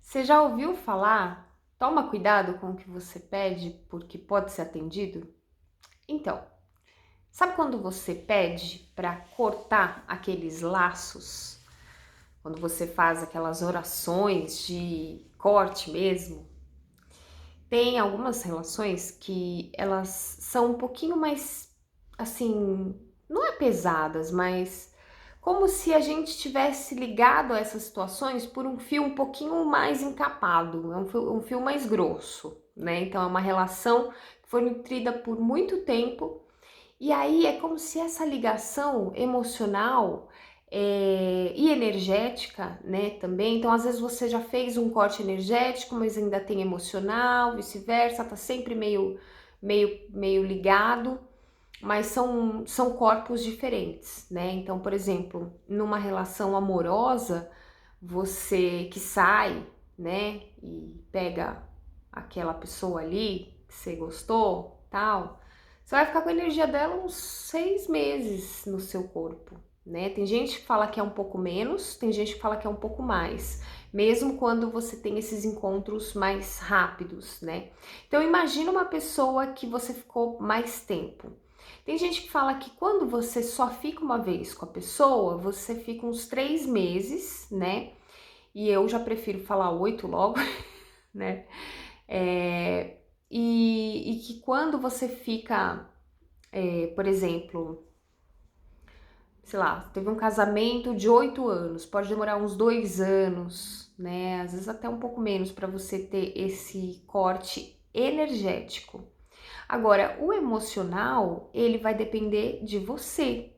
Você já ouviu falar? Toma cuidado com o que você pede, porque pode ser atendido? Então, sabe quando você pede para cortar aqueles laços? Quando você faz aquelas orações de corte mesmo? Tem algumas relações que elas são um pouquinho mais, assim, não é pesadas, mas como se a gente tivesse ligado a essas situações por um fio um pouquinho mais encapado, é um fio mais grosso, né? Então é uma relação que foi nutrida por muito tempo e aí é como se essa ligação emocional e energética, né, também. Então, às vezes você já fez um corte energético, mas ainda tem emocional, vice-versa, tá sempre meio ligado, mas são corpos diferentes, né? Então, por exemplo, numa relação amorosa, você que sai, né, e pega aquela pessoa ali que você gostou, tal, você vai ficar com a energia dela uns 6 meses no seu corpo, né? Tem gente que fala que é um pouco menos, tem gente que fala que é um pouco mais, mesmo quando você tem esses encontros mais rápidos, né? Então imagina uma pessoa que você ficou mais tempo. Tem gente que fala que quando você só fica uma vez com a pessoa, você fica uns 3 meses, né? E eu já prefiro falar 8 logo, né? E que quando você fica, por exemplo, sei lá, teve um casamento de 8 anos, pode demorar uns 2 anos, né? Às vezes até um pouco menos para você ter esse corte energético. Agora, o emocional, ele vai depender de você,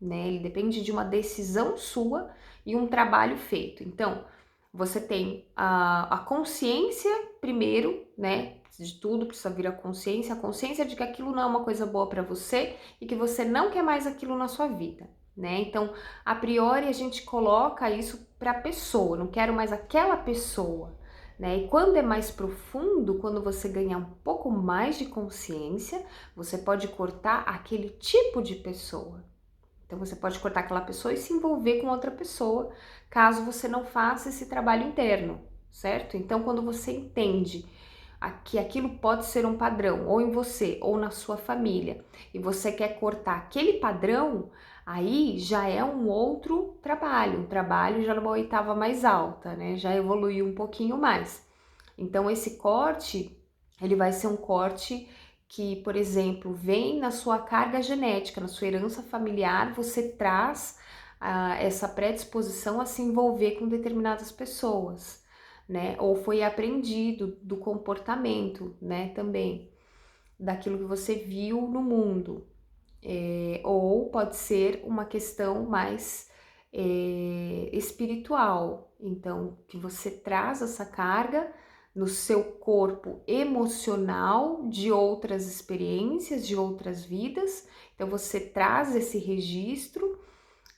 né? Ele depende de uma decisão sua e um trabalho feito. Então, você tem a consciência primeiro, né? De tudo precisa vir a consciência de que aquilo não é uma coisa boa para você e que você não quer mais aquilo na sua vida, né? Então, a priori a gente coloca isso para a pessoa, não quero mais aquela pessoa, né? E quando é mais profundo, quando você ganhar um pouco mais de consciência, você pode cortar aquele tipo de pessoa. Então você pode cortar aquela pessoa e se envolver com outra pessoa, caso você não faça esse trabalho interno, certo? Então quando você entende que aquilo pode ser um padrão, ou em você, ou na sua família, e você quer cortar aquele padrão, aí já é um outro trabalho, um trabalho já numa oitava mais alta, né? Já evoluiu um pouquinho mais. Então esse corte, ele vai ser um corte que, por exemplo, vem na sua carga genética, na sua herança familiar, você traz essa predisposição a se envolver com determinadas pessoas, né? Ou foi aprendido do comportamento, né? Também daquilo que você viu no mundo. Ou pode ser uma questão mais espiritual, então que você traz essa carga no seu corpo emocional de outras experiências, de outras vidas, então você traz esse registro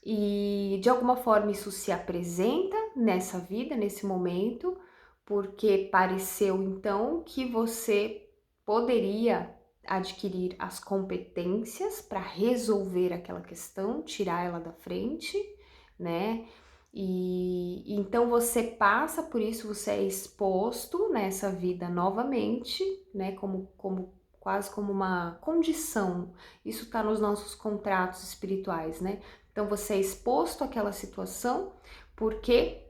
e de alguma forma isso se apresenta nessa vida, nesse momento, porque pareceu então que você poderia adquirir as competências para resolver aquela questão, tirar ela da frente, né? E então você passa por isso, você é exposto nessa vida novamente, né? Como quase como uma condição. Isso está nos nossos contratos espirituais, né? Então você é exposto àquela situação porque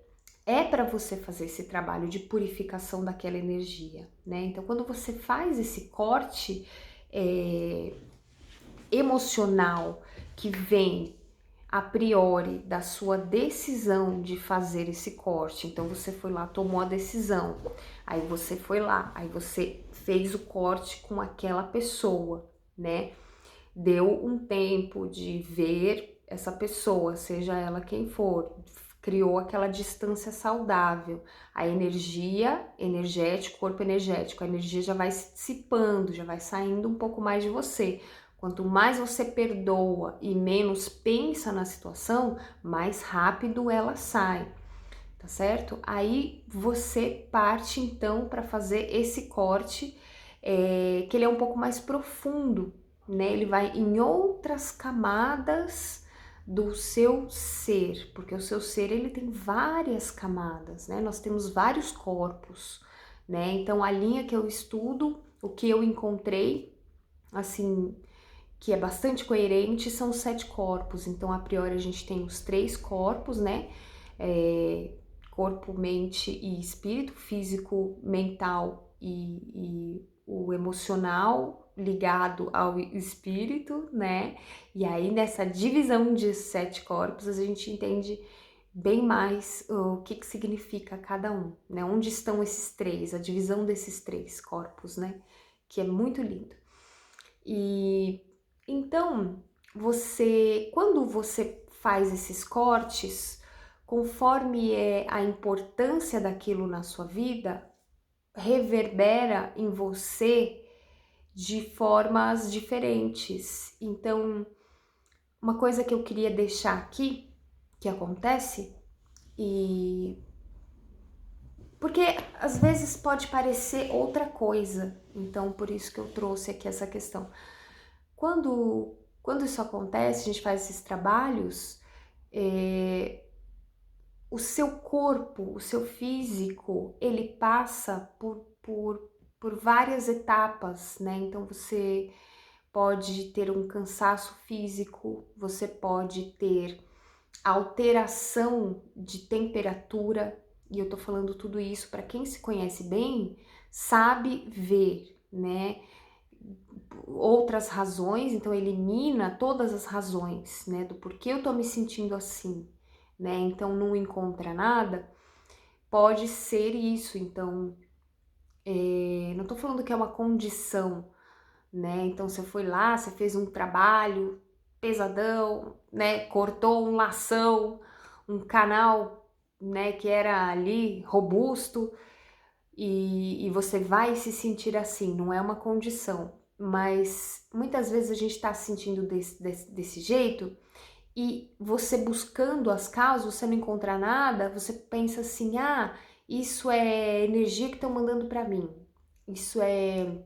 é para você fazer esse trabalho de purificação daquela energia, né? Então quando você faz esse corte emocional que vem a priori da sua decisão de fazer esse corte, então você foi lá, tomou a decisão, aí você foi lá, aí você fez o corte com aquela pessoa, né? Deu um tempo de ver essa pessoa, seja ela quem for, criou aquela distância saudável, a energia energética, corpo energético, a energia já vai se dissipando, já vai saindo um pouco mais de você. Quanto mais você perdoa e menos pensa na situação, mais rápido ela sai, tá certo? Aí você parte então para fazer esse corte, que ele é um pouco mais profundo, né? Ele vai em outras camadas do seu ser, porque o seu ser ele tem várias camadas, né? Nós temos vários corpos, né? Então a linha que eu estudo, o que eu encontrei, assim, que é bastante coerente, são os 7 corpos. Então a priori a gente tem os 3 corpos, né? Corpo, mente e espírito, físico, mental e o emocional ligado ao espírito, né? E aí nessa divisão de 7 corpos a gente entende bem mais o que significa cada um, né? Onde estão esses 3, a divisão desses 3 corpos, né? Que é muito lindo. E então, quando você faz esses cortes, conforme é a importância daquilo na sua vida, reverbera em você de formas diferentes. Então, uma coisa que eu queria deixar aqui, que acontece, e porque às vezes pode parecer outra coisa, então por isso que eu trouxe aqui essa questão. Quando isso acontece, a gente faz esses trabalhos, o seu corpo, o seu físico, ele passa por várias etapas, né? Então você pode ter um cansaço físico, você pode ter alteração de temperatura, e eu tô falando tudo isso para quem se conhece bem, sabe ver, né? Outras razões, então elimina todas as razões, né, do porquê eu tô me sentindo assim, né, então não encontra nada, pode ser isso, então, não tô falando que é uma condição, né, então você foi lá, você fez um trabalho pesadão, né, cortou um lação, um canal, né, que era ali robusto, e você vai se sentir assim, não é uma condição, mas muitas vezes a gente está se sentindo desse jeito e você buscando as causas, você não encontra nada, você pensa assim, isso é energia que estão mandando para mim, isso é,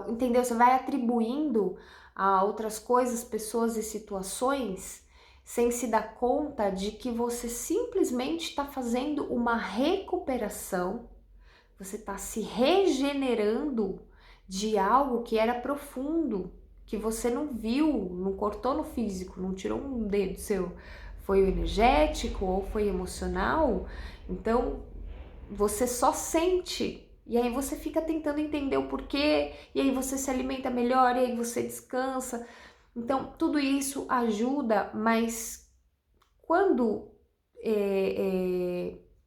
entendeu? Você vai atribuindo a outras coisas, pessoas e situações sem se dar conta de que você simplesmente está fazendo uma recuperação. Você está se regenerando de algo que era profundo, que você não viu, não cortou no físico, não tirou um dedo seu. Foi o energético ou foi emocional. Então, você só sente. E aí você fica tentando entender o porquê, e aí você se alimenta melhor, e aí você descansa. Então, tudo isso ajuda, mas quando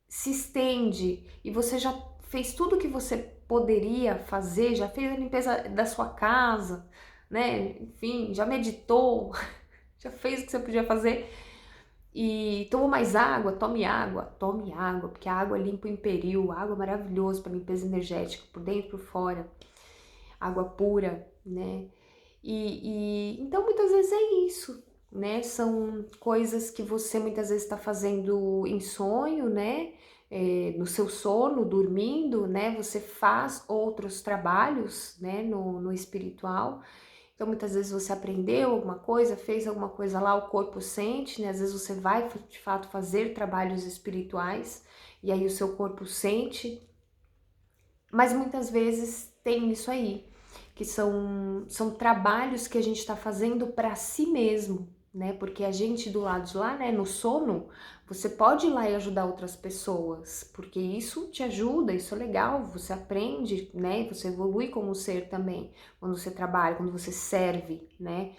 se estende e você já fez tudo que você poderia fazer, já fez a limpeza da sua casa, né? Enfim, já meditou, já fez o que você podia fazer e tomou mais água, tome água, porque a água limpa o imperio, água é maravilhoso para limpeza energética, por dentro e por fora, água pura, né? Então muitas vezes é isso, né? São coisas que você muitas vezes está fazendo em sonho, né? No seu sono, dormindo, né? Você faz outros trabalhos, né? No espiritual. Então muitas vezes você aprendeu alguma coisa, fez alguma coisa lá, o corpo sente, né? Às vezes você vai de fato fazer trabalhos espirituais e aí o seu corpo sente, mas muitas vezes tem isso aí, que são trabalhos que a gente está fazendo para si mesmo, né? Porque a gente do lado de lá, né, no sono, você pode ir lá e ajudar outras pessoas, porque isso te ajuda, isso é legal, você aprende, né? Você evolui como ser também, quando você trabalha, quando você serve, né?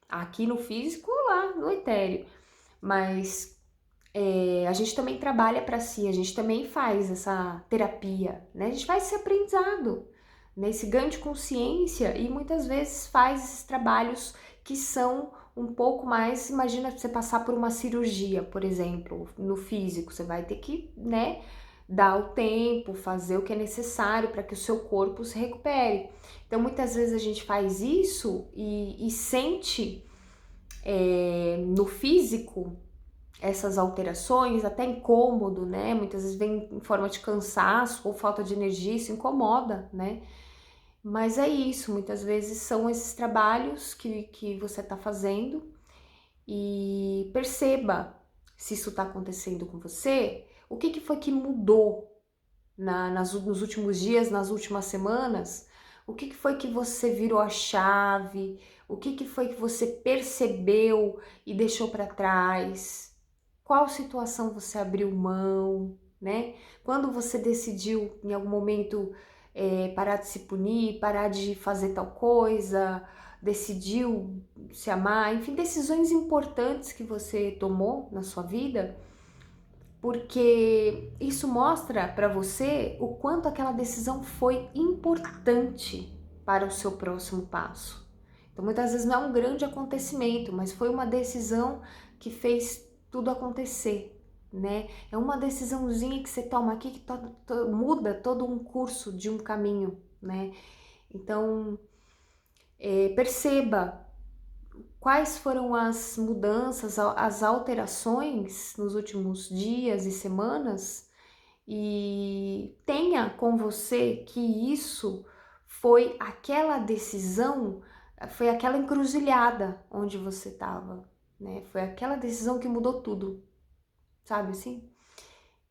Aqui no físico ou lá no etéreo, mas a gente também trabalha para si, a gente também faz essa terapia, né? A gente faz esse aprendizado, né? Esse ganho de consciência e muitas vezes faz esses trabalhos que são um pouco mais, imagina você passar por uma cirurgia, por exemplo, no físico, você vai ter que, né, dar o tempo, fazer o que é necessário para que o seu corpo se recupere. Então muitas vezes a gente faz isso e sente no físico essas alterações, até incômodo, né? Muitas vezes vem em forma de cansaço ou falta de energia, isso incomoda, né? Mas é isso, muitas vezes são esses trabalhos que você está fazendo e perceba se isso está acontecendo com você, o que foi que mudou nos últimos dias, nas últimas semanas, o que foi que você virou a chave, o que foi que você percebeu e deixou para trás, qual situação você abriu mão, né? Quando você decidiu em algum momento parar de se punir, parar de fazer tal coisa, decidiu se amar, enfim, decisões importantes que você tomou na sua vida, porque isso mostra para você o quanto aquela decisão foi importante para o seu próximo passo. Então, muitas vezes não é um grande acontecimento, mas foi uma decisão que fez tudo acontecer, né? É uma decisãozinha que você toma aqui que muda todo um curso de um caminho, né? Então, perceba quais foram as mudanças, as alterações nos últimos dias e semanas e tenha com você que isso foi aquela decisão, foi aquela encruzilhada onde você estava, né? Foi aquela decisão que mudou tudo, sabe assim?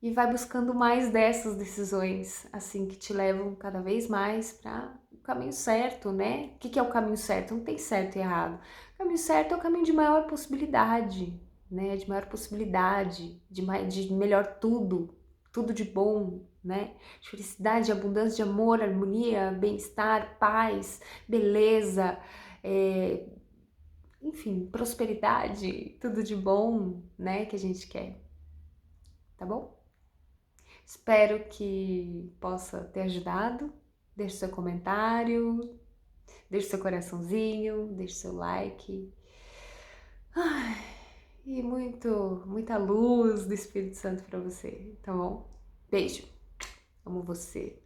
E vai buscando mais dessas decisões, assim, que te levam cada vez mais para o caminho certo, né? O que é o caminho certo? Não tem certo e errado. O caminho certo é o caminho de maior possibilidade, né? De maior possibilidade, de melhor tudo, tudo de bom, né? De felicidade, abundância, de amor, harmonia, bem-estar, paz, beleza, enfim, prosperidade, tudo de bom, né? Que a gente quer, tá bom? Espero que possa ter ajudado. Deixe seu comentário, deixe seu coraçãozinho, deixe seu like. Ai, e muita luz do Espírito Santo para você, tá bom? Beijo, amo você.